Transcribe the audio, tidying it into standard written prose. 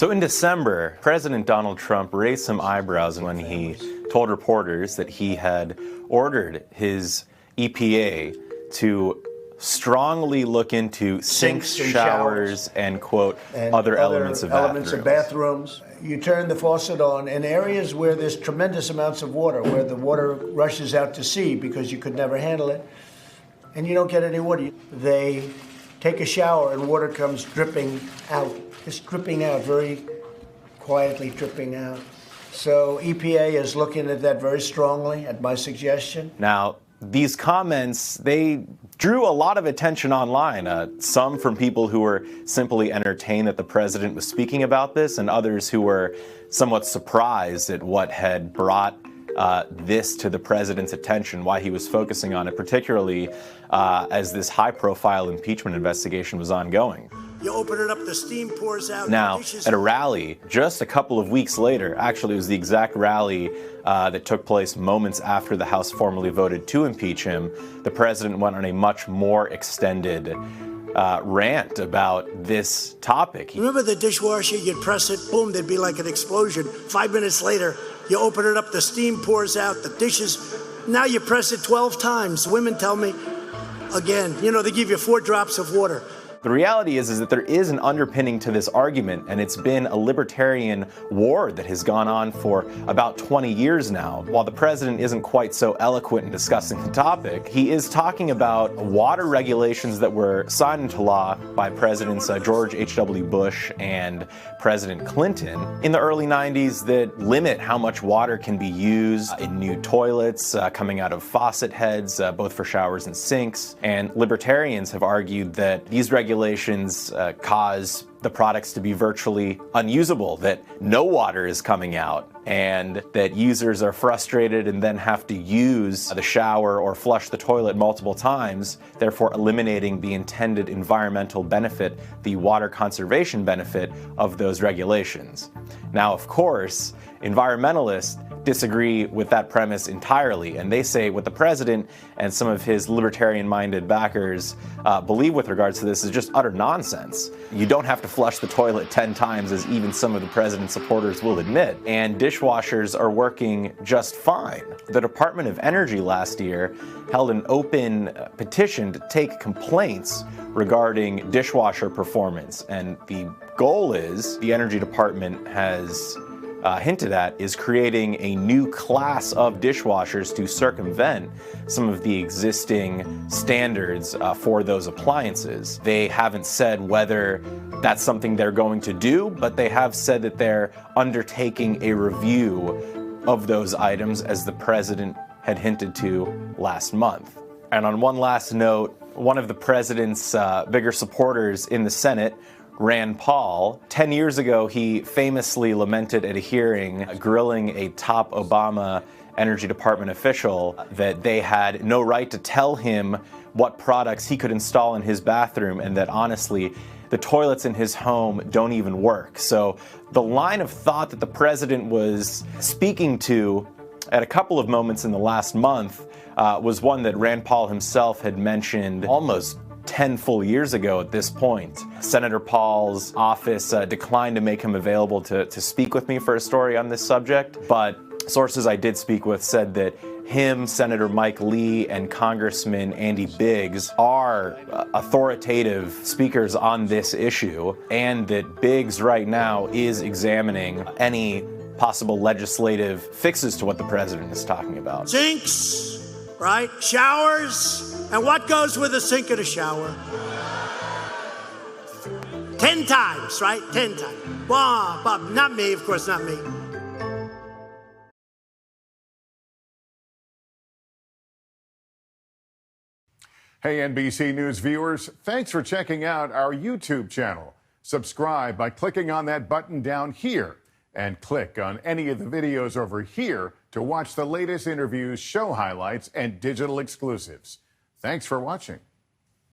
So in December, President Donald Trump raised some eyebrows when he told reporters that he had ordered his EPA to strongly look into sinks, showers, and, quote, other elements of bathrooms. You turn the faucet on in areas where there's tremendous amounts of water, where the water rushes out to sea because you could never handle it, and you don't get any water. They take a shower and water comes dripping out, just dripping out, very quietly dripping out. So EPA is looking at that very strongly at my suggestion. Now, these comments, they drew a lot of attention online, some from people who were simply entertained that the president was speaking about this, and others who were somewhat surprised at what had brought this to the president's attention, why he was focusing on it, particularly as this high-profile impeachment investigation was ongoing. You open it up, the steam pours out. Now, at a rally just a couple of weeks later, actually it was the exact rally that took place moments after the House formally voted to impeach him, the president went on a much more extended rant about this topic. Remember the dishwasher, you'd press it, boom, there'd be like an explosion. 5 minutes later, you open it up, the steam pours out, the dishes, now you press it 12 times. Women tell me, again, they give you 4 drops of water. The reality is that there is an underpinning to this argument, and it's been a libertarian war that has gone on for about 20 years now. While the president isn't quite so eloquent in discussing the topic, he is talking about water regulations that were signed into law by Presidents George H.W. Bush and President Clinton in the early 90s that limit how much water can be used in new toilets coming out of faucet heads, both for showers and sinks. And libertarians have argued that these regulations cause the products to be virtually unusable, that no water is coming out, and that users are frustrated and then have to use the shower or flush the toilet multiple times, therefore eliminating the intended environmental benefit, the water conservation benefit of those regulations. Now, of course, environmentalists disagree with that premise entirely, and they say what the president and some of his libertarian-minded backers believe with regards to this is just utter nonsense. You don't have to flush the toilet 10 times, as even some of the president's supporters will admit, and dishwashers are working just fine. The Department of Energy last year held an open petition to take complaints regarding dishwasher performance, and the goal is, the Energy Department has hinted at, is creating a new class of dishwashers to circumvent some of the existing standards for those appliances. They haven't said whether that's something they're going to do, but they have said that they're undertaking a review of those items, as the president had hinted to last month. And on one last note, one of the president's bigger supporters in the Senate, Rand Paul, 10 years ago, he famously lamented at a hearing grilling a top Obama Energy Department official that they had no right to tell him what products he could install in his bathroom, and that honestly, the toilets in his home don't even work. So the line of thought that the president was speaking to at a couple of moments in the last month was one that Rand Paul himself had mentioned almost 10 full years ago at this point. Senator Paul's office declined to make him available to speak with me for a story on this subject, but sources I did speak with said that him, Senator Mike Lee, and Congressman Andy Biggs are authoritative speakers on this issue, and that Biggs right now is examining any possible legislative fixes to what the president is talking about. Sinks, right? Showers. And what goes with a sink and a shower? 10 times, right? 10 times. Bob, not me, of course, not me. Hey, NBC News viewers, thanks for checking out our YouTube channel. Subscribe by clicking on that button down here, and click on any of the videos over here to watch the latest interviews, show highlights, and digital exclusives. Thanks for watching.